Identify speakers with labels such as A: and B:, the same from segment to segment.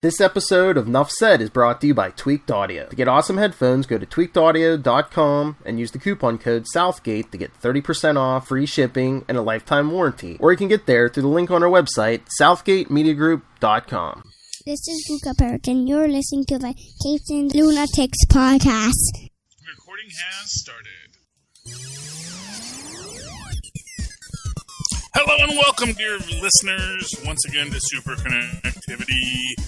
A: This episode of Nuff Said is brought to you by Tweaked Audio. To get awesome headphones, go to tweakedaudio.com and use the coupon code Southgate to get 30% off, free shipping, and a lifetime warranty. Or you can get there through the link on our website, southgatemediagroup.com.
B: This is Luca Perich, and you're listening to the Captain Lunatics podcast.
C: Recording has started. Hello and welcome, dear listeners, once again to Superconnectivity.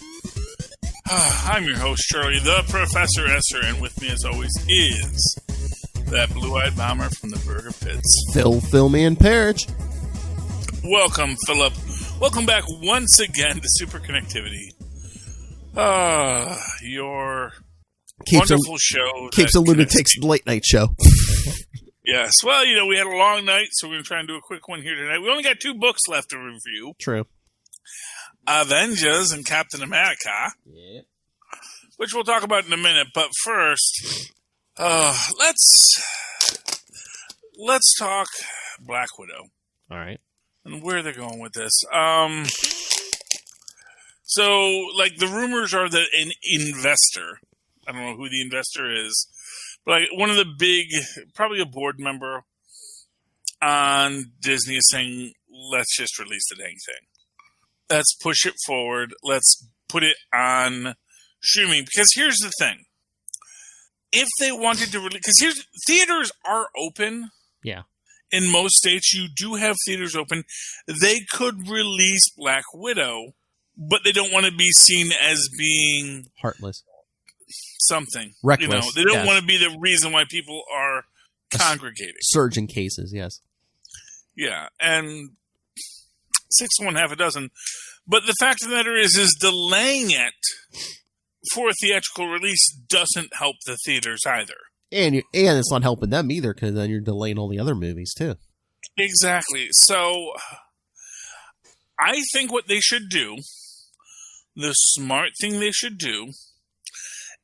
C: I'm your host, Charlie, the Professor Esser, and with me, as always, is that blue-eyed bomber from the Burger Pits,
D: Philman Perich.
C: Welcome, Philip. Welcome back once again to Superconnectivity. Your wonderful show.
D: Keeps a Lunatics late night show.
C: Yes. Well, you know, we had a long night, so we're going to try and do a quick one here tonight. We only got 2 books left to review.
D: True.
C: Avengers and Captain America.
A: Yeah.
C: Which we'll talk about in a minute. But first, let's talk Black Widow.
D: All right.
C: And where they're going with this. So, like, the rumors are that an investor, I don't know who the investor is, but like one of the big, probably a board member on Disney is saying, let's just release the dang thing. Let's push it forward. Let's put it on streaming. Because here's the thing. If they wanted to release, because theaters are open.
D: Yeah.
C: In most states, you do have theaters open. They could release Black Widow, but they don't want to be seen as being
D: heartless.
C: Something.
D: Reckless.
C: You know, they don't want to be the reason why people are congregating.
D: Surge in cases, yes.
C: Yeah, and 6 of 1, half a dozen. But the fact of the matter is delaying it for a theatrical release doesn't help the theaters either.
D: And it's not helping them either, because then you're delaying all the other movies, too.
C: Exactly. So, I think what they should do, the smart thing they should do,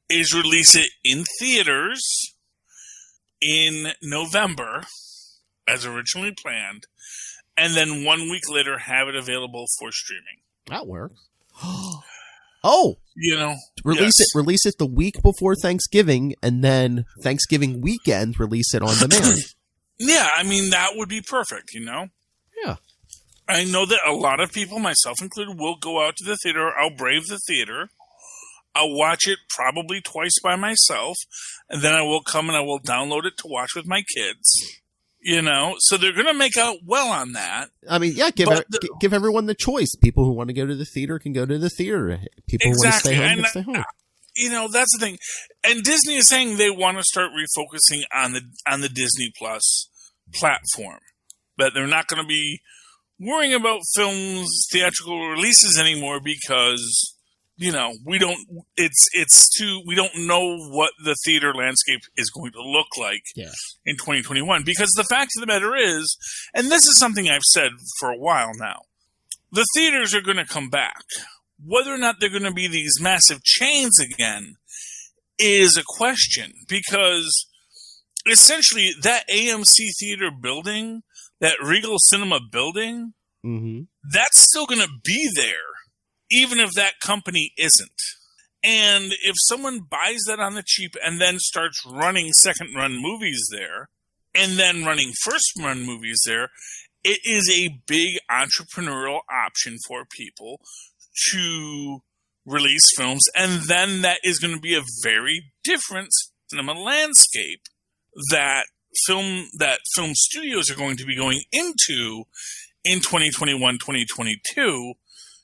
C: is release it in theaters in November, as originally planned, and then 1 week later have it available for streaming.
D: That works. Oh!
C: You know,
D: Release it the week before Thanksgiving, and then Thanksgiving weekend, release it on demand.
C: Yeah, I mean, that would be perfect, you know?
D: Yeah.
C: I know that a lot of people, myself included, will go out to the theater. I'll brave the theater. I'll watch it probably twice by myself, and then I will come and I will download it to watch with my kids. You know, so they're going to make out well on that.
D: I mean, yeah, give everyone the choice. People who want to go to the theater can go to the theater. People who want to stay home can stay home.
C: You know, that's the thing. And Disney is saying they want to start refocusing on the Disney Plus platform. That they're not going to be worrying about films' theatrical releases anymore because, you know, we don't know what the theater landscape is going to look like in 2021. Because the fact of the matter is, and this is something I've said for a while now, the theaters are going to come back. Whether or not they're going to be these massive chains again is a question. Because essentially that AMC theater building, that Regal Cinema building, that's still going to be there. Even if that company isn't. And if someone buys that on the cheap and then starts running second-run movies there, and then running first-run movies there, it is a big entrepreneurial option for people to release films, and then that is going to be a very different cinema landscape that film studios are going to be going into in 2021, 2022,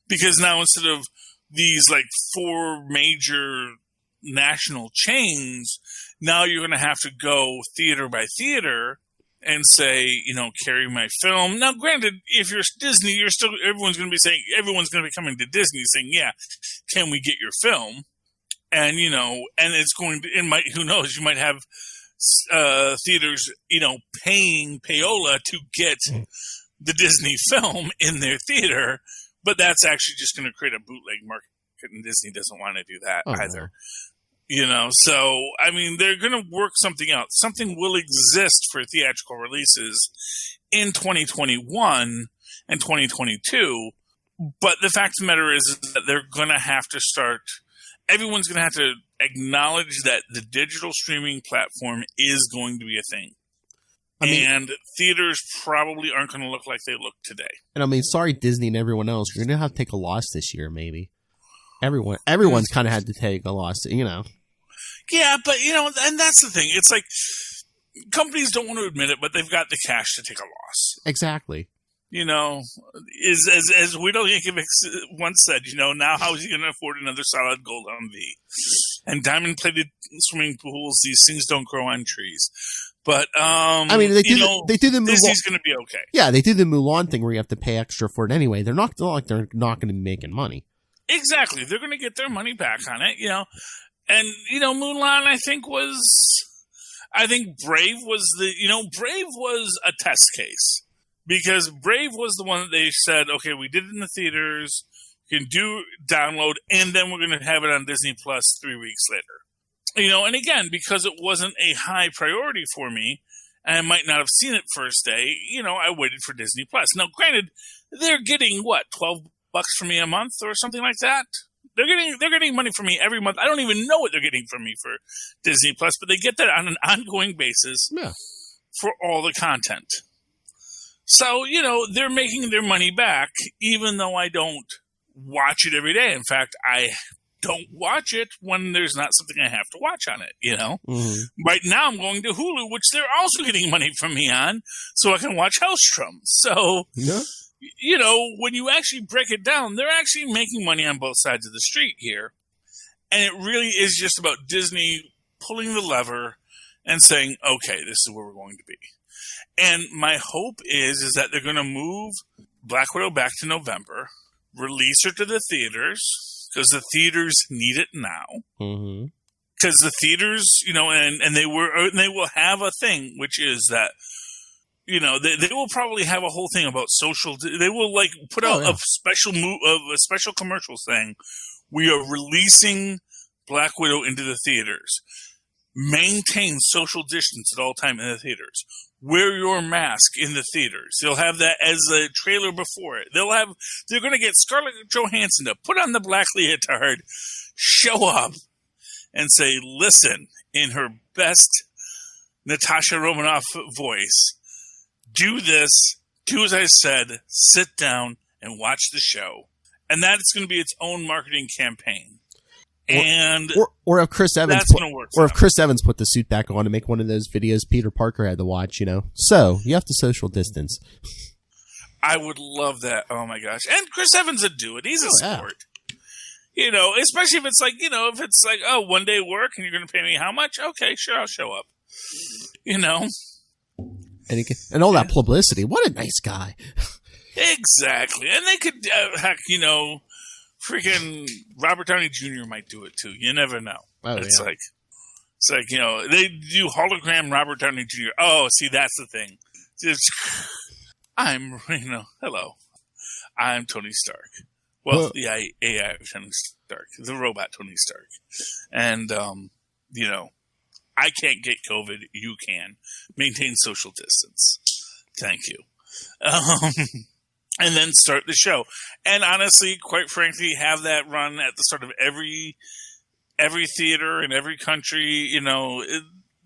C: because now instead of these like 4 major national chains, now you're going to have to go theater by theater and say, you know, carry my film. Now, granted, if you're Disney, everyone's going to be coming to Disney saying, yeah, can we get your film? And, you know, and who knows, you might have theaters, you know, paying payola to get the Disney film in their theater. But that's actually just going to create a bootleg market, and Disney doesn't want to do that either. You know, so, I mean, they're going to work something out. Something will exist for theatrical releases in 2021 and 2022, But the fact of the matter is that they're going to have to start. Everyone's going to have to acknowledge that the digital streaming platform is going to be a thing. And theaters probably aren't going to look like they look today.
D: And I mean, sorry, Disney and everyone else, you're going to have to take a loss this year, maybe. Everyone's kind of had to take a loss, you know.
C: Yeah, but, you know, and that's the thing. It's like companies don't want to admit it, but they've got the cash to take a loss.
D: Exactly.
C: You know, as Weirdo Yankovic once said, you know, now how is he going to afford another solid gold Humvee? And diamond-plated swimming pools, these things don't grow on trees. But,
D: I mean, they do the Mulan.
C: Disney's going to be okay.
D: Yeah, they do the Mulan thing where you have to pay extra for it anyway. They're not going to be making money.
C: Exactly. They're going to get their money back on it, you know. And, you know, Mulan, I think Brave was a test case. Because Brave was the one that they said, okay, we did it in the theaters, you can download, and then we're going to have it on Disney Plus 3 weeks later. You know, and again, because it wasn't a high priority for me, and I might not have seen it first day, you know, I waited for Disney Plus. Now, granted, they're getting, $12 from me a month or something like that? They're getting money from me every month. I don't even know what they're getting from me for Disney Plus, but they get that on an ongoing basis for all the content. So, you know, they're making their money back, even though I don't watch it every day. In fact, I don't watch it when there's not something I have to watch on it, you know? Mm-hmm. Right now I'm going to Hulu, which they're also getting money from me on, so I can watch Hellstrom. So, you know, when you actually break it down, they're actually making money on both sides of the street here. And it really is just about Disney pulling the lever and saying, okay, this is where we're going to be. And my hope is that they're going to move Black Widow back to November, release her to the theaters, because the theaters need it now. Because the theaters, you know, and they will have a thing, which is that, you know, they will probably have a whole thing about social. They will like put out a special commercial saying, we are releasing Black Widow into the theaters. Maintain social distance at all time in the theaters. Wear your mask in the theaters. They'll have that as a trailer before it. They're going to get Scarlett Johansson to put on the black leotard, show up, and say, listen, in her best Natasha Romanoff voice, do this, do as I said, sit down and watch the show. And that's going to be its own marketing campaign.
D: Or if Chris Evans Chris Evans put the suit back on to make one of those videos Peter Parker had to watch, you know. So you have to social distance.
C: I would love that. Oh my gosh! And Chris Evans would do it. He's a sport. You know, especially if it's like, you know, if it's like, oh, 1 day work and you're going to pay me how much? Okay, sure, I'll show up. You know,
D: and all that publicity. What a nice guy.
C: Exactly, and they could heck, you know. Freaking Robert Downey Jr. might do it too. You never know. It's like, you know, they do hologram Robert Downey Jr. Oh, see, that's the thing. Hello. I'm Tony Stark. Well, the AI Tony Stark, the robot Tony Stark. And, you know, I can't get COVID. You can. Maintain social distance. Thank you. And then start the show. And honestly, quite frankly, have that run at the start of every theater in every country. You know,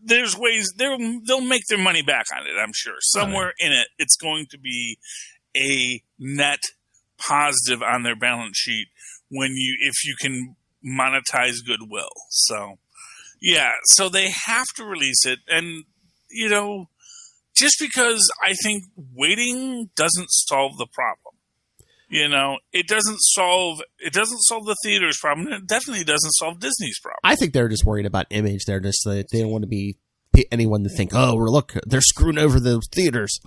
C: there's ways they'll make their money back on it, I'm sure. Somewhere in it, it's going to be a net positive on their balance sheet if you can monetize goodwill. So, yeah, so they have to release it. And, you know, just because I think waiting doesn't solve the problem. You know, it doesn't solve the theater's problem. It definitely doesn't solve Disney's problem.
D: I think they're just worried about image. They're just they don't want to be anyone to think, oh, look, they're screwing over the theaters.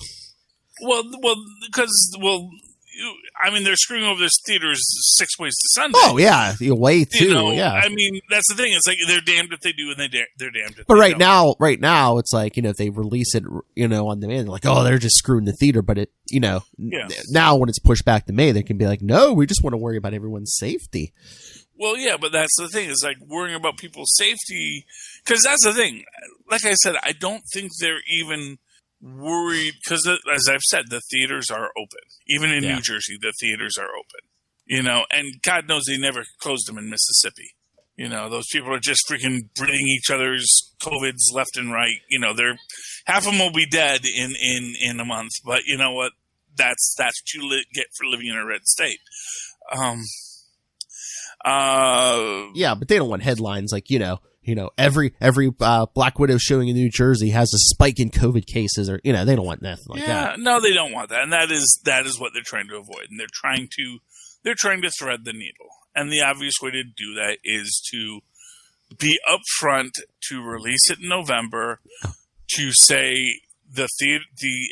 D: They're screwing over this theater's 6 ways to Sunday. Oh yeah, you wait too. You know, yeah,
C: I mean that's the thing. It's like they're damned if they do, and they're damned if.
D: But
C: they don't.
D: right now, it's like, you know, if they release it, you know, on demand, like, oh, they're just screwing the theater. But it, you know, now when it's pushed back to May, they can be like, no, we just want to worry about everyone's safety.
C: Well, yeah, but that's the thing. Is like worrying about people's safety, because that's the thing. Like I said, I don't think they're even worried because, as I've said, the theaters are open. Even in New Jersey, the theaters are open. And God knows they never closed them in Mississippi. Those people are just freaking breeding each other's COVIDs left and right. They're half of them will be dead in a month, but you know what? That's what you get for living in a red state.
D: Yeah, but they don't want headlines like, every Black Widow showing in New Jersey has a spike in COVID cases, or they don't want nothing like that.
C: No, they don't want that, and that is what they're trying to avoid, and they're trying to thread the needle, and the obvious way to do that is to be upfront, to release it in November, to say the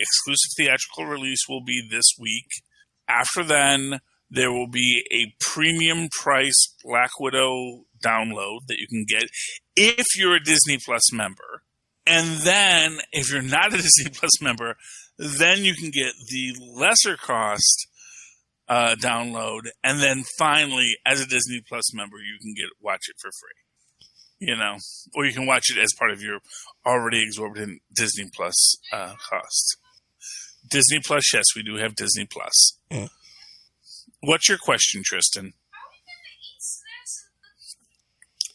C: exclusive theatrical release will be this week. After then, there will be a premium price Black Widow download that you can get if you're a Disney Plus member. And then, if you're not a Disney Plus member, then you can get the lesser cost download. And then finally, as a Disney Plus member, you can watch it for free. Or you can watch it as part of your already exorbitant Disney Plus cost. Disney Plus, yes, we do have Disney Plus. Mm. What's your question, Tristan?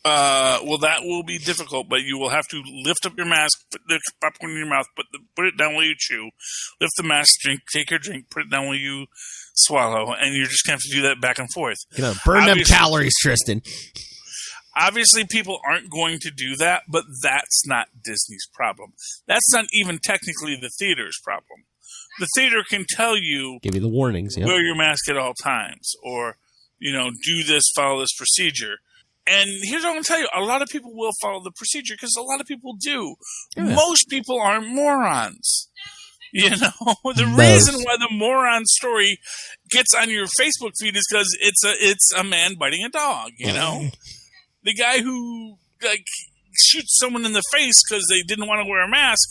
C: Well, that will be difficult, but you will have to lift up your mask, put the popcorn in your mouth, put it down while you chew, lift the mask, take your drink, put it down while you swallow, and you're just going to have to do that back and forth.
D: Burn them calories, Tristan.
C: Obviously, people aren't going to do that, but that's not Disney's problem. That's not even technically the theater's problem. The theater can tell you,
D: give you the warnings,
C: wear your mask at all times, or, do this, follow this procedure. And here's what I'm going to tell you. A lot of people will follow the procedure because a lot of people do. Yeah. Most people aren't morons. The reason why the moron story gets on your Facebook feed is because it's a man biting a dog, The guy who shoots someone in the face because they didn't want to wear a mask.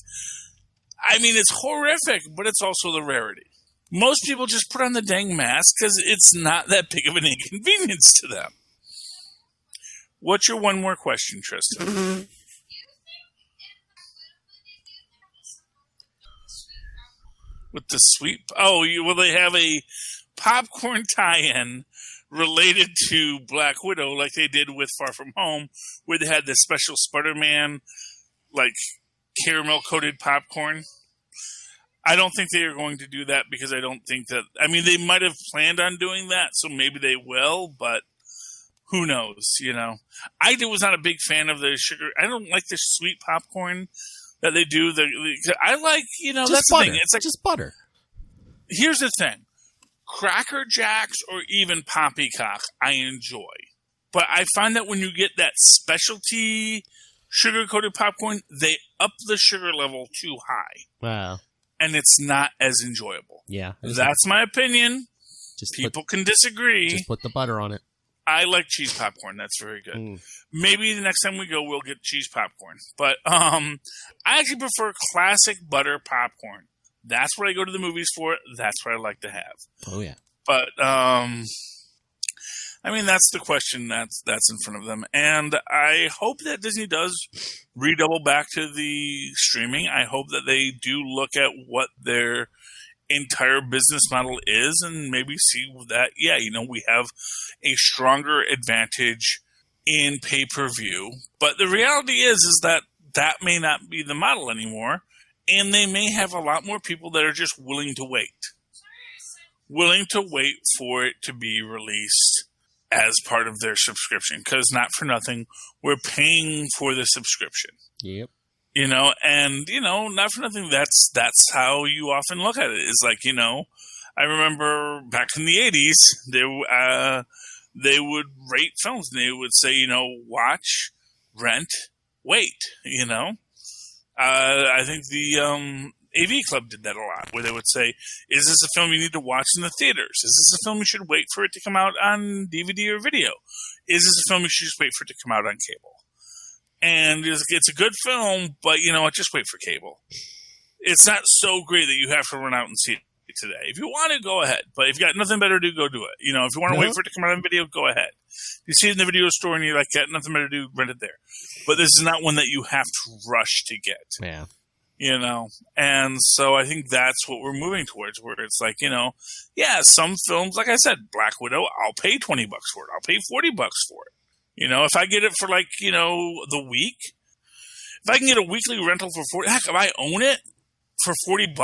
C: I mean, it's horrific, but it's also the rarity. Most people just put on the dang mask because it's not that big of an inconvenience to them. What's your one more question, Tristan? With the sweet... will they have a popcorn tie-in related to Black Widow like they did with Far From Home, where they had the special Spider-Man, caramel-coated popcorn? I don't think they are going to do that because I don't think that... I mean, they might have planned on doing that, so maybe they will, but who knows, I was not a big fan of the sugar... I don't like the sweet popcorn that they do. I like,
D: just
C: that's
D: butter.
C: the thing. It's
D: just butter.
C: Here's the thing. Cracker Jacks or even Poppycock, I enjoy. But I find that when you get that specialty sugar-coated popcorn, they up the sugar level too high.
D: Wow.
C: And it's not as enjoyable.
D: Yeah.
C: That's my opinion. People can disagree.
D: Just put the butter on it.
C: I like cheese popcorn. That's very good. Mm. Maybe the next time we go, we'll get cheese popcorn. But I actually prefer classic butter popcorn. That's what I go to the movies for. That's what I like to have.
D: Oh, yeah.
C: But, that's the question that's in front of them. And I hope that Disney does redouble back to the streaming. I hope that they do look at what their entire business model is and maybe see that, we have a stronger advantage in pay-per-view. But the reality is that may not be the model anymore. And they may have a lot more people that are just willing to wait for it to be released as part of their subscription. Because not for nothing, we're paying for the subscription.
D: Yep.
C: Not for nothing, that's how you often look at it. It's like, I remember back in the 80s, they would rate films and they would say, watch, rent, wait, I think the AV Club did that a lot, where they would say, is this a film you need to watch in the theaters? Is this a film you should wait for it to come out on DVD or video? Is this a film you should just wait for it to come out on cable? And it's a good film, but just wait for cable. It's not so great that you have to run out and see it today. If you want to, go ahead. But if you got nothing better to do, go do it. If you want to wait for it to come out on video, go ahead. If you see it in the video store and you're like, got nothing better to do, rent it there. But this is not one that you have to rush to get.
D: Yeah.
C: You know, and so I think that's what we're moving towards, where it's like, you know, yeah, some films, like I said, Black Widow, I'll pay $20 for it. I'll pay $40 for it. You know, if I get it for like, you know, the week, if I can get a weekly rental for 40, heck, if I own it for $40,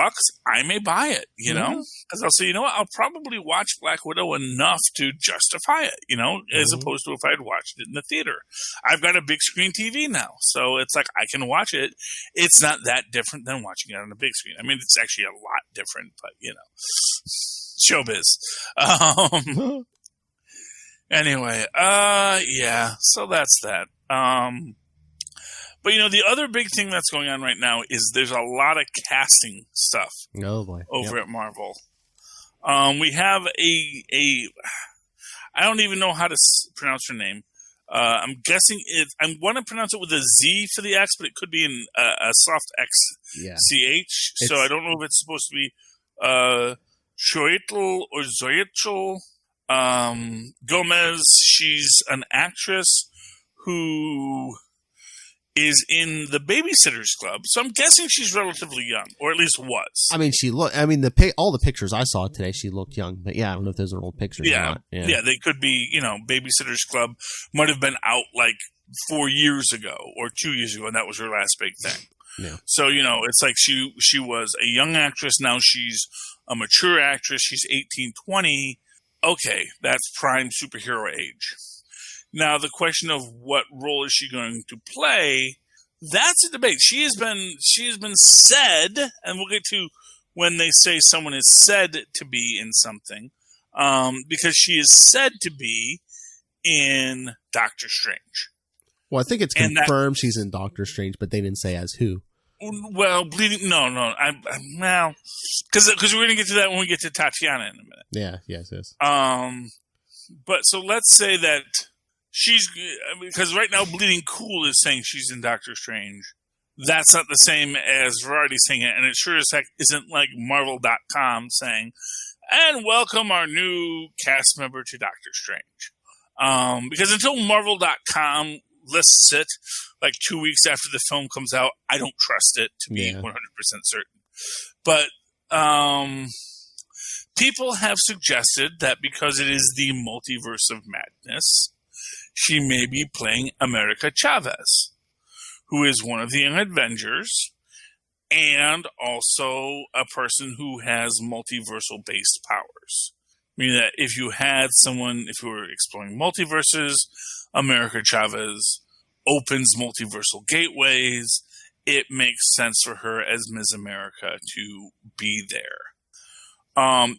C: I may buy it, you know, because I'll say, you know what, I'll probably watch Black Widow enough to justify it, you know, as opposed to if I'd watched it in the theater. I've got a big screen TV now, so it's like I can watch it. It's not that different than watching it on a big screen. I mean, it's actually a lot different, but, you know, showbiz. Anyway, yeah, so that's that. But, you know, the other big thing that's going on right now is there's a lot of casting stuff over at Marvel. We have I don't even know how to pronounce her name. I'm guessing I want to pronounce it with a Z for the X, but it could be in a soft X, CH. So I don't know if it's supposed to be Xochitl or Xochitl. Gomez, she's an actress who is in the Babysitters Club, so I'm guessing she's relatively young, or at least was.
D: I mean, all the pictures I saw today, she looked young, but yeah, I don't know if those are old pictures or not.
C: Yeah, they could be, you know, Babysitters Club might have been out like 4 years ago or 2 years ago, and that was her last big thing.
D: Yeah.
C: So, you know, it's like she was a young actress, now she's a mature actress, she's 18, 20. Okay, that's prime superhero age. Now, the question of what role is she going to play, that's a debate. She has been said, and we'll get to when they say someone is said to be in something, because she is said to be in Doctor Strange.
D: Well, I think it's confirmed she's in Doctor Strange, but they didn't say as who.
C: Well, well, because we're going to get to that when we get to Tatiana in a minute.
D: Yeah, yes.
C: But so let's say that because right now Bleeding Cool is saying she's in Doctor Strange. That's not the same as Variety saying it, and it sure as heck isn't like Marvel.com saying, and welcome our new cast member to Doctor Strange. Because until Marvel.com lists it like 2 weeks after the film comes out, I don't trust it to be 100% certain. But people have suggested that because it is the Multiverse of Madness, she may be playing America Chavez, who is one of the Young Avengers and also a person who has multiversal-based powers. Meaning that if you were exploring multiverses, America Chavez opens multiversal gateways. It makes sense for her as Ms. America to be there.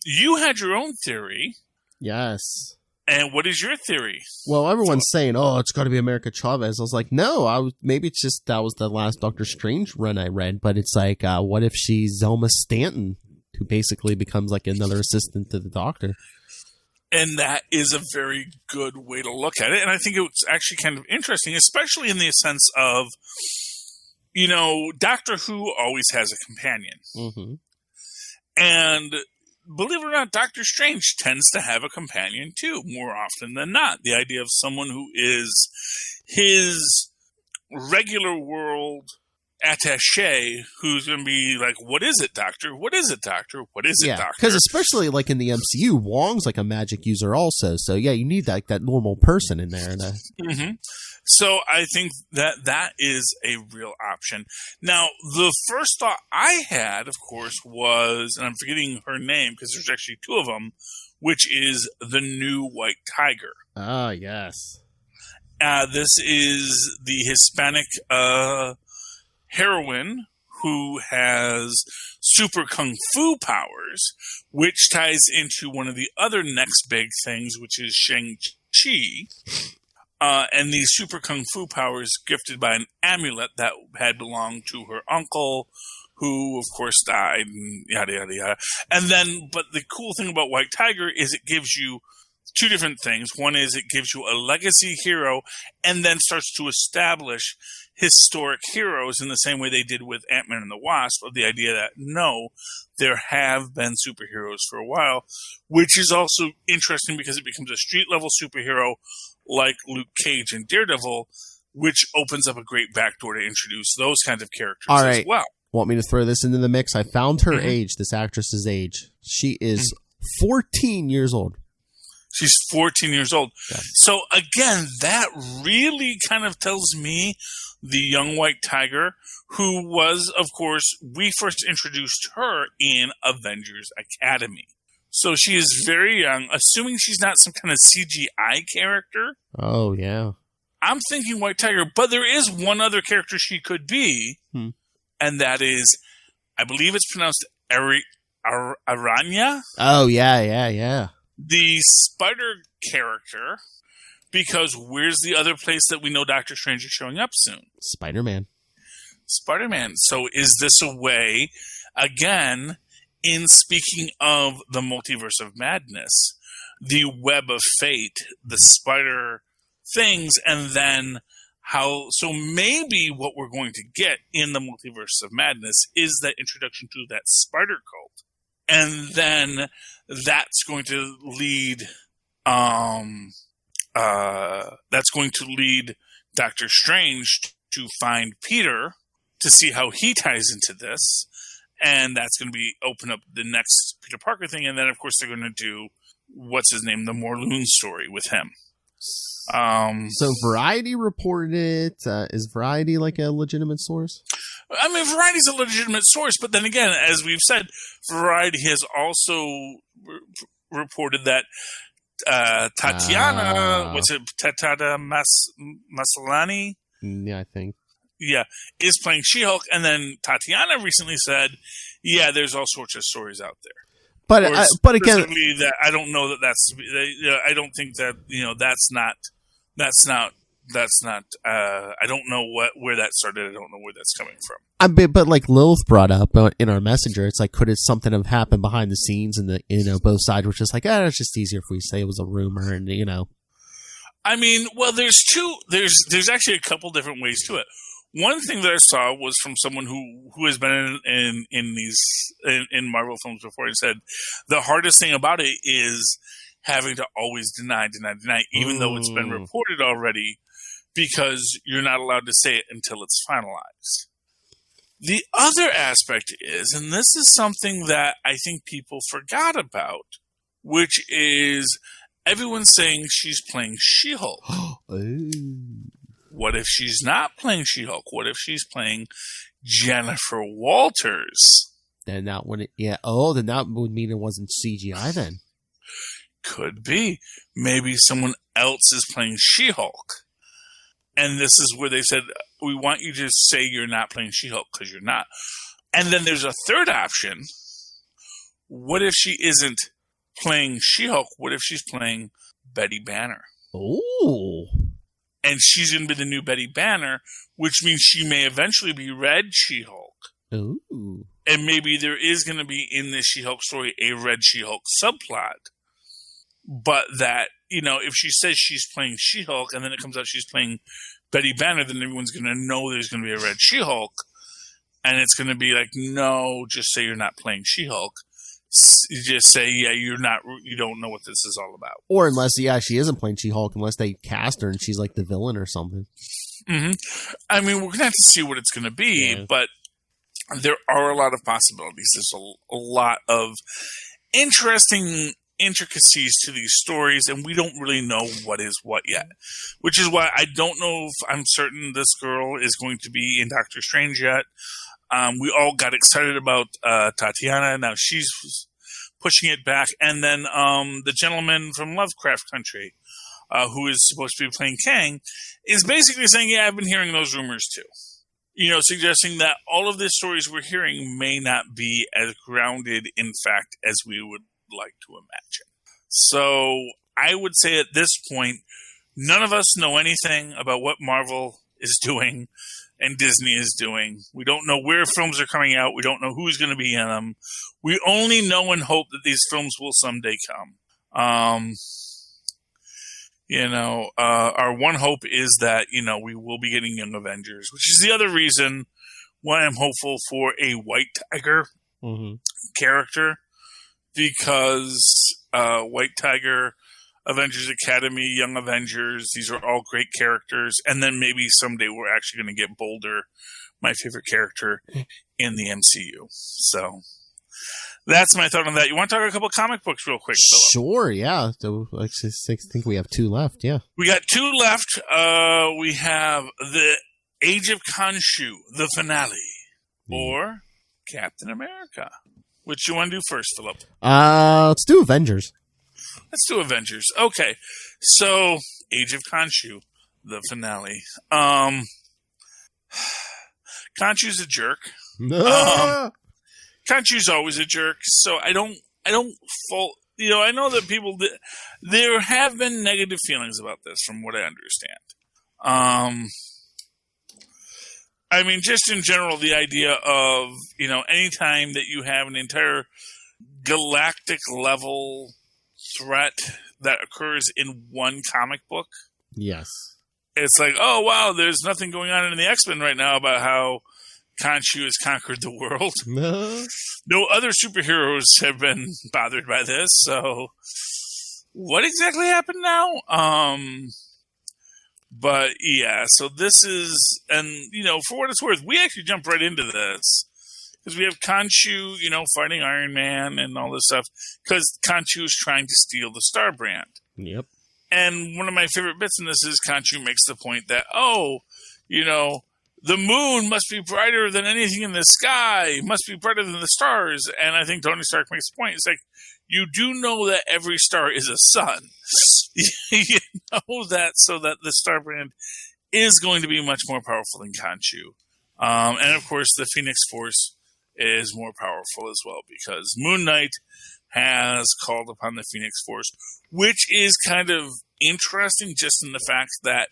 C: You had your own theory.
D: Yes.
C: And what is your theory?
D: Well, everyone's saying, "Oh, it's got to be America Chavez." I was like, "No, maybe it's just that was the last Doctor Strange run I read." But it's like, what if she's Zelma Stanton, who basically becomes like another assistant to the Doctor?
C: And that is a very good way to look at it. And I think it's actually kind of interesting, especially in the sense of, you know, Doctor Who always has a companion.
D: Mm-hmm.
C: And believe it or not, Doctor Strange tends to have a companion too, more often than not. The idea of someone who is his regular world attaché who's going to be like, what is it, Doctor? What is it, Doctor? What is it, Doctor?
D: Because especially like in the MCU, Wong's like a magic user also. So yeah, you need that normal person in there.
C: Mm-hmm. So I think that is a real option. Now, the first thought I had, of course, was, and I'm forgetting her name because there's actually two of them, which is the new White Tiger.
D: Ah, yes.
C: This is the Hispanic heroine who has super kung fu powers, which ties into one of the other next big things, which is Shang-Chi. And these super kung fu powers gifted by an amulet that had belonged to her uncle, who of course died, and yada yada yada. And then, but the cool thing about White Tiger is it gives you two different things. One is it gives you a legacy hero, and then starts to establish historic heroes in the same way they did with Ant-Man and the Wasp, of the idea that no, there have been superheroes for a while, which is also interesting because it becomes a street level superhero like Luke Cage and Daredevil, which opens up a great backdoor to introduce those kinds of characters as well.
D: Want me to throw this into the mix? I found her age, this actress's age. She is 14 years old.
C: She's 14 years old.
D: Yeah.
C: So, again, that really kind of tells me the young white tiger, who was, of course, we first introduced her in Avengers Academy. So she is very young, assuming she's not some kind of CGI character.
D: Oh, yeah.
C: I'm thinking white tiger, but there is one other character she could be, and that is, I believe it's pronounced Aranya.
D: Oh, yeah.
C: The spider character, because where's the other place that we know Doctor Strange is showing up soon?
D: Spider-Man.
C: So is this a way, again, in speaking of the Multiverse of Madness, the web of fate, the spider things, and then so maybe what we're going to get in the Multiverse of Madness is that introduction to that spider cult. And then that's going to lead Doctor Strange to find Peter to see how he ties into this. And that's going to open up the next Peter Parker thing. And then, of course, they're going to do, what's his name, the Morlun story with him.
D: So Variety reported it. Is Variety like a legitimate source?
C: I mean, Variety's a legitimate source, but then again, as we've said, Variety has also reported that Tatiana, what's it, Tatiana Maslany?
D: Yeah, I think.
C: Yeah, is playing She-Hulk, and then Tatiana recently said, "Yeah, there's all sorts of stories out there."
D: But again,
C: that I don't know that's. I don't think that that's not. I don't know where that started. I don't know where that's coming from.
D: But like Lilith brought up in our messenger, it's like, could it something have happened behind the scenes, and both sides were just like, it's just easier if we say it was a rumor, and
C: I mean, well, there's actually a couple different ways to it. One thing that I saw was from someone who has been in Marvel films before. He said the hardest thing about it is having to always deny, even though it's been reported already, because you're not allowed to say it until it's finalized. The other aspect is, and this is something that I think people forgot about, which is everyone's saying she's playing She-Hulk. What if she's not playing She-Hulk? What if she's playing Jennifer Walters?
D: Then that would, then that would mean it wasn't CGI then.
C: Could be. Maybe someone else is playing She-Hulk. And this is where they said, we want you to say you're not playing She-Hulk because you're not. And then there's a third option. What if she isn't playing She-Hulk? What if she's playing Betty Banner?
D: Oh.
C: And she's going to be the new Betty Banner, which means she may eventually be Red She-Hulk.
D: Ooh.
C: And maybe there is going to be in this She-Hulk story a Red She-Hulk subplot. But that, if she says she's playing She-Hulk and then it comes out she's playing Betty Banner, then everyone's going to know there's going to be a Red She-Hulk. And it's going to be like, no, just say you're not playing She-Hulk. You just say, you don't know what this is all about.
D: Or unless, she isn't playing She-Hulk, unless they cast her and she's like the villain or something.
C: Mm-hmm. I mean, we're going to have to see what it's going to be, but there are a lot of possibilities. There's a lot of interesting intricacies to these stories, and we don't really know what is what yet. Which is why I don't know if I'm certain this girl is going to be in Doctor Strange yet. We all got excited about Tatiana. Now she's pushing it back. And then the gentleman from Lovecraft Country, who is supposed to be playing Kang, is basically saying, I've been hearing those rumors too. Suggesting that all of the stories we're hearing may not be as grounded in fact as we would like to imagine. So I would say at this point, none of us know anything about what Marvel is doing and Disney is doing. We don't know where films are coming out. We don't know who's going to be in them. We only know and hope that these films will someday come. Our one hope is that, we will be getting Young Avengers, which is the other reason why I'm hopeful for a White Tiger character, because White Tiger, Avengers Academy, Young Avengers, these are all great characters. And then maybe someday we're actually going to get bolder my favorite character in the MCU. So that's my thought on that. You want to talk a couple comic books real quick, Philip?
D: Sure, yeah. So I think we have 2 left, yeah.
C: We got 2 left. We have the Age of Khonshu, the finale, or Captain America. Which you want to do first, Philip?
D: Let's do Avengers.
C: Let's do Avengers. Okay. So, Age of Khonshu, the finale. Khonshu's a jerk. Khonshu's always a jerk, so I don't fault, I know that people, there have been negative feelings about this from what I understand. I mean, just in general, the idea of, anytime that you have an entire galactic level threat that occurs in one comic book.
D: Yes.
C: It's like, oh, wow, there's nothing going on in the X-Men right now about how Khonshu has conquered the world. No other superheroes have been bothered by this, so what exactly happened now? But yeah, so this is, and for what it's worth, we actually jump right into this because we have Khonshu, fighting Iron Man and all this stuff because Khonshu is trying to steal the Star Brand.
D: Yep.
C: And one of my favorite bits in this is Khonshu makes the point that, the moon must be brighter than anything in the sky, must be brighter than the stars. And I think Tony Stark makes the point. It's like, you do know that every star is a sun. You know that, so that the Star Brand is going to be much more powerful than Khonshu. And of course, the Phoenix Force is more powerful as well because Moon Knight has called upon the Phoenix Force, which is kind of interesting just in the fact that,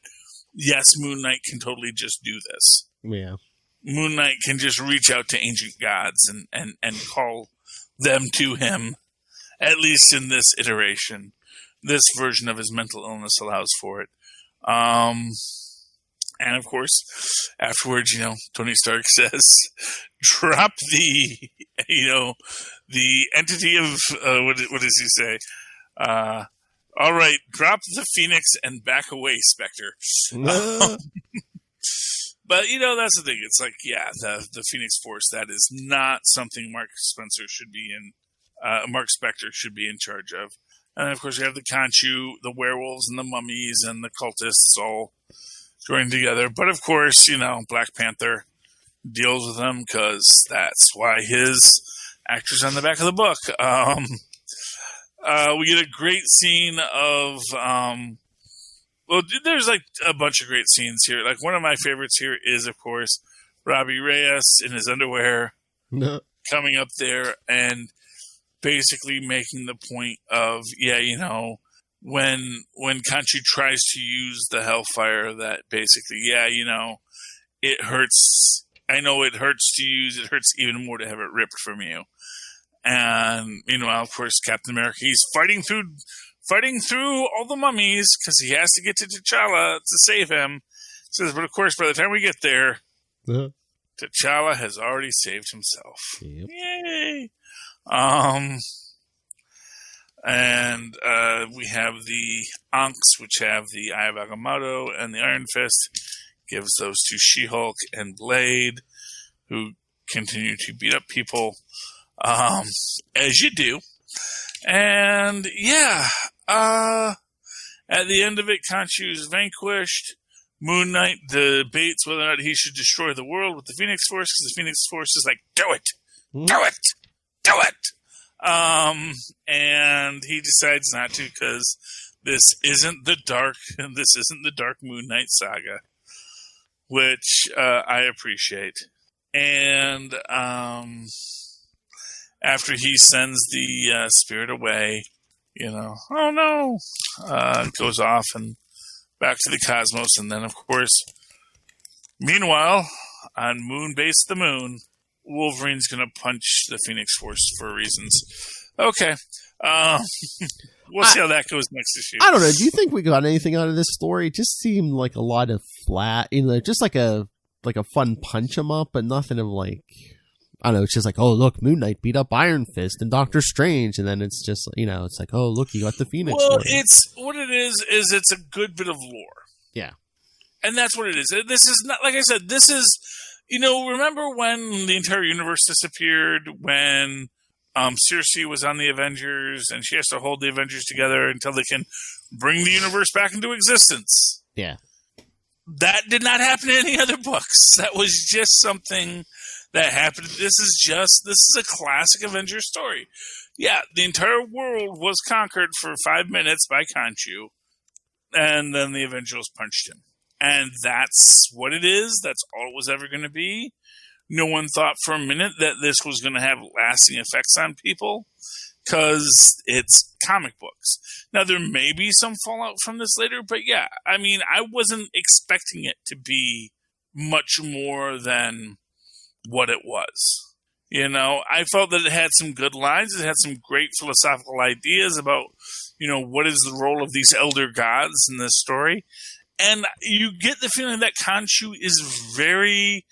C: yes, Moon Knight can totally just do this.
D: Yeah.
C: Moon Knight can just reach out to ancient gods and call them to him, at least in this iteration. This version of his mental illness allows for it. And of course, afterwards, Tony Stark says, drop the, the entity of, what does he say? All right, drop the Phoenix and back away, Spectre. But, that's the thing. It's like, yeah, the Phoenix Force, that is not something Mark Spector should be in charge of. And, of course, we have the Khonshu, the werewolves, and the mummies, and the cultists all joined together. But, of course, Black Panther deals with them because that's why his actor's on the back of the book. We get a great scene of... there's like a bunch of great scenes here. Like one of my favorites here is, of course, Robbie Reyes in his underwear coming up there and basically making the point of, when Khonshu tries to use the Hellfire, that basically, it hurts. I know it hurts to use. It hurts even more to have it ripped from you. And meanwhile, of course, Captain America, he's fighting through all the mummies because he has to get to T'Challa to save him. He says, but of course, by the time we get there, T'Challa has already saved himself.
D: Yep.
C: Yay! And we have the Ankhs, which have the Eye of Agamotto and the Iron Fist. Gives those to She-Hulk and Blade, who continue to beat up people, as you do. And yeah, at the end of it, Khonshu is vanquished. Moon Knight debates whether or not he should destroy the world with the Phoenix Force, because the Phoenix Force is like, do it! Do it! Do it! And he decides not to, because this isn't the dark Moon Knight saga, which I appreciate. And after he sends the spirit away, oh no, goes off and back to the cosmos. And then, of course, meanwhile, on Moon Base the Moon, Wolverine's going to punch the Phoenix Force for reasons. Okay. We'll see how that goes next issue.
D: I don't know. Do you think we got anything out of this story? It just seemed like a lot of flat, just like a fun punch 'em up, but nothing of like, I don't know. It's just like, oh, look, Moon Knight beat up Iron Fist and Doctor Strange. And then it's just, it's like, oh, look, you got the Phoenix.
C: Well, what it is it's a good bit of lore.
D: Yeah.
C: And that's what it is. This is not, like I said, this is remember when the entire universe disappeared, when Circe was on the Avengers, and she has to hold the Avengers together until they can bring the universe back into existence?
D: Yeah.
C: That did not happen in any other books. That was just something that happened. This is a classic Avengers story. Yeah, the entire world was conquered for 5 minutes by Khonshu, and then the Avengers punched him. And that's what it is. That's all it was ever going to be. No one thought for a minute that this was going to have lasting effects on people, because it's comic books. Now, there may be some fallout from this later, but yeah, I mean, I wasn't expecting it to be much more than what it was. I felt that it had some good lines. It had some great philosophical ideas about, what is the role of these elder gods in this story. And you get the feeling that Khonshu is very,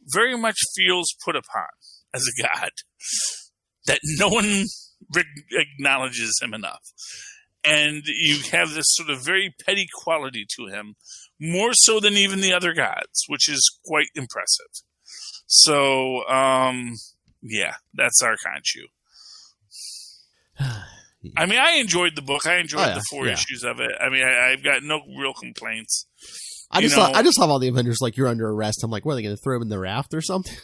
C: very much feels put upon as a god, that no one acknowledges him enough. And you have this sort of very petty quality to him, more so than even the other gods, which is quite impressive. So, yeah, that's our Khonshu. I mean, I enjoyed the book. I enjoyed the 4 issues of it. I mean, I've got no real complaints.
D: I just saw all the Avengers like, you're under arrest. I'm like, what, are they going to throw him in the raft or something?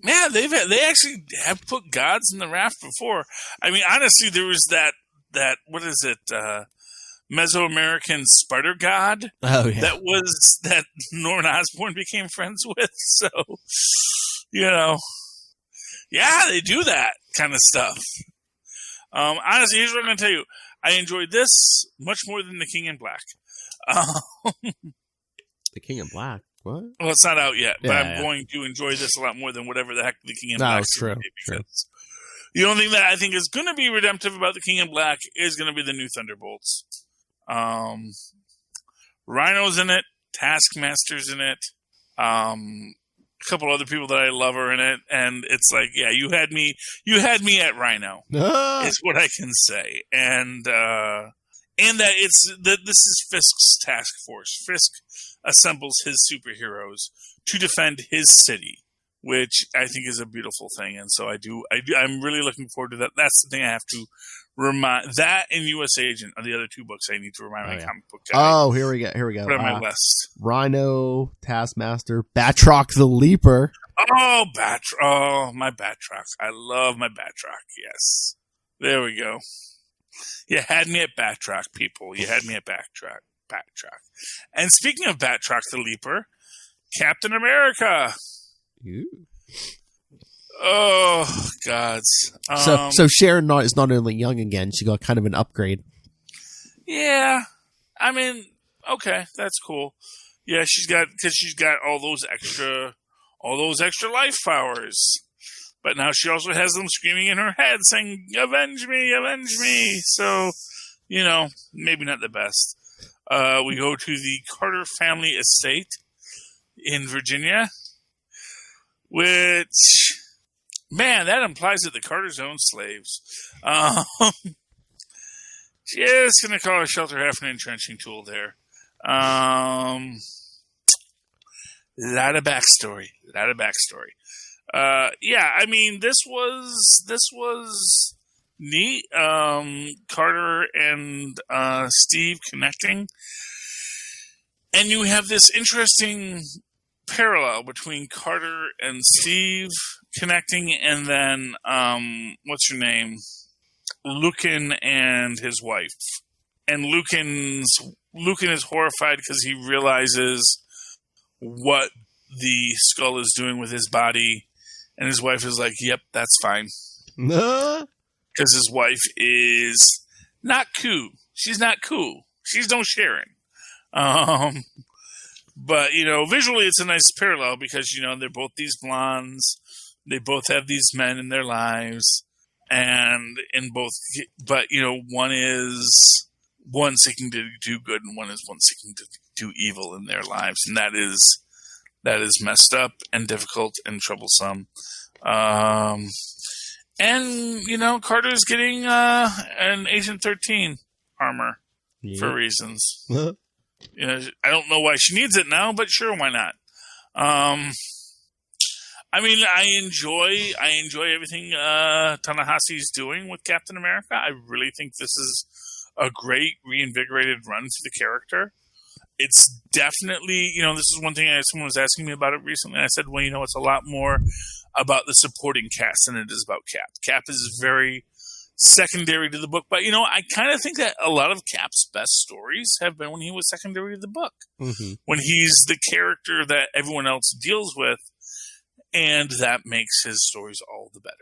C: Yeah, they actually have put gods in the raft before. I mean, honestly, there was that what is it? Mesoamerican spider god.
D: Oh yeah,
C: that Norman Osborn became friends with. So, yeah, they do that kind of stuff. Honestly, here's what I'm going to tell you. I enjoyed this much more than The King in Black.
D: The King in Black? What?
C: Well, it's not out yet, but I'm going to enjoy this a lot more than whatever the heck The King in Black is going to be. Because the only thing that I think is going to be redemptive about The King in Black is going to be the new Thunderbolts. Rhino's in it. Taskmaster's in it. A couple other people that I love are in it, and it's like, yeah, you had me at Rhino. Is what I can say, and that this is Fisk's task force. Fisk assembles his superheroes to defend his city, which I think is a beautiful thing, and so I'm really looking forward to that. That's the thing I have to remind. That and U.S. Agent are the other two books I need to remind my comic book guy.
D: Oh, here we go.
C: Put on my list.
D: Rhino, Taskmaster, Batroc the Leaper.
C: Oh, my Batroc. I love my Batroc. Yes. There we go. You had me at Batroc, people. You had me at Batroc. And speaking of Batroc the Leaper, Captain America.
D: Ooh.
C: Oh, gods.
D: So Sharon is not only young again, she got kind of an upgrade.
C: Yeah. I mean, okay, that's cool. Yeah, she's got all those extra life powers. But now she also has them screaming in her head saying, "Avenge me, avenge me." So, maybe not the best. We go to the Carter family estate in Virginia, which, man, that implies that the Carters own slaves. Just going to call a shelter half an entrenching tool there. Lot of backstory. Yeah, I mean, this was neat. Carter and Steve connecting. And you have this interesting parallel between Carter and Steve connecting, and then, what's her name? Lucan and his wife. And Lucan is horrified because he realizes what the skull is doing with his body. And his wife is like, yep, that's fine. Because his wife is not cool. She's not cool. She's no Sharon. But, visually it's a nice parallel because, they're both these blondes. They both have these men in their lives. And one's seeking to do good and one's seeking to do evil in their lives. And that is messed up and difficult and troublesome. And Carter's getting an Agent 13 armor for reasons. I don't know why she needs it now, but sure, why not? I mean, I enjoy everything Tanahashi's doing with Captain America. I really think this is a great reinvigorated run for the character. It's definitely, this is one thing someone was asking me about it recently. I said, well, it's a lot more about the supporting cast than it is about Cap. Cap is very secondary to the book, but I kind of think that a lot of Cap's best stories have been when he was secondary to the book, when he's the character that everyone else deals with, and that makes his stories all the better.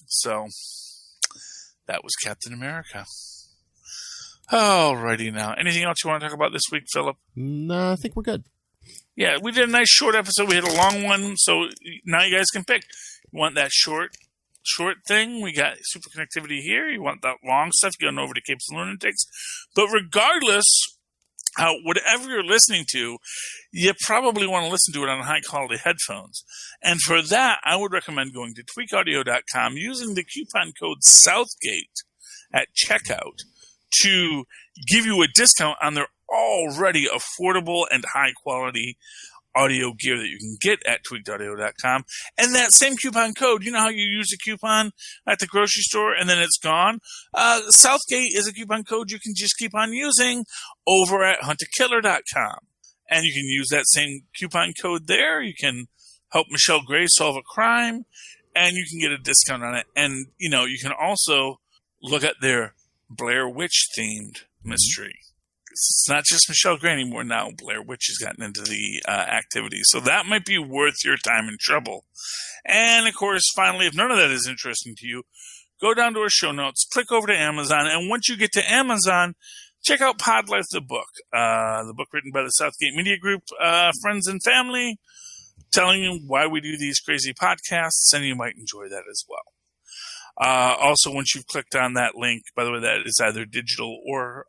C: So that was Captain America. Alrighty now. Anything else you want to talk about this week, Philip?
D: No, I think we're good.
C: Yeah, we did a nice short episode. We had a long one, so now you guys can pick. You want that short thing? We got Superconnectivity here. You want that long stuff? Going over to Capes and Lunatics. But regardless, whatever you're listening to, you probably want to listen to it on high-quality headphones. And for that, I would recommend going to tweakaudio.com using the coupon code Southgate at checkout to give you a discount on their already affordable and high-quality audio gear that you can get at tweakedaudio.com. And that same coupon code, you know how you use a coupon at the grocery store and then it's gone? Southgate is a coupon code you can just keep on using over at huntakiller.com. And you can use that same coupon code there. You can help Michelle Gray solve a crime, and you can get a discount on it. And, you can also look at their Blair Witch-themed mystery. It's not just Michelle Gray anymore now. Blair Witch has gotten into the activity. So that might be worth your time and trouble. And, of course, finally, if none of that is interesting to you, go down to our show notes, click over to Amazon, and once you get to Amazon, check out Pod Life, the book written by the Southgate Media Group, friends and family, telling you why we do these crazy podcasts, and you might enjoy that as well. Also, once you've clicked on that link, by the way, that is either digital or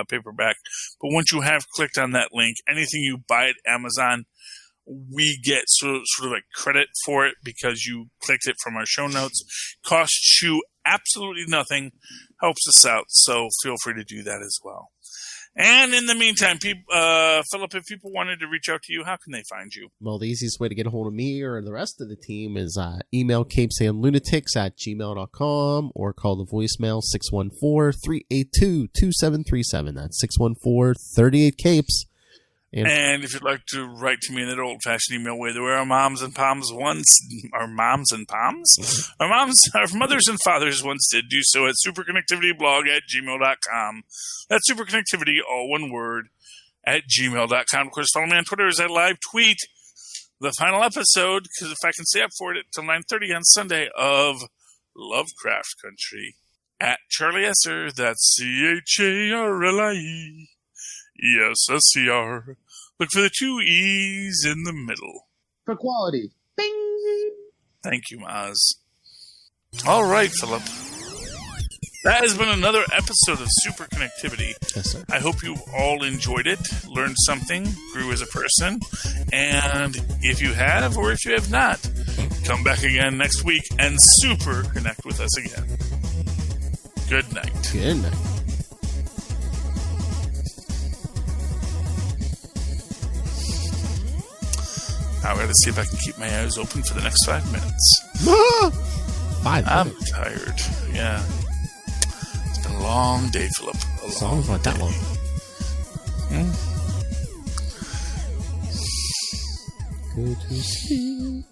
C: paperback, but once you have clicked on that link, anything you buy at Amazon, we get sort of like credit for it because you clicked it from our show notes. Costs you absolutely nothing, helps us out, so feel free to do that as well. And in the meantime, Philip, if people wanted to reach out to you, how can they find you?
D: Well, the easiest way to get a hold of me or the rest of the team is email capesandlunatics@gmail.com or call the voicemail 614-382-2737. That's 614-38-CAPES.
C: And if you'd like to write to me in that old-fashioned email way, the way our mothers and fathers once did, do so at superconnectivityblog@gmail.com. That's superconnectivity, all one word, @gmail.com. Of course, follow me on Twitter as I live tweet the final episode, because if I can stay up for it till 9:30 on Sunday, of Lovecraft Country @Charlie Esser. That's CHARLIE. Yes, SCR. Look for the 2 E's in the middle.
A: For quality. Bing!
C: Thank you, Maz. All right, Philip. That has been another episode of Superconnectivity.
D: Yes, sir.
C: I hope you all enjoyed it, learned something, grew as a person. And if you have, or if you have not, come back again next week and super connect with us again. Good night.
D: Good night.
C: Now I gotta see if I can keep my eyes open for the next 5 minutes.
D: 5 minutes?
C: I'm tired. Yeah. It's been a long day, Philip.
D: Sounds like that long. Go to sleep.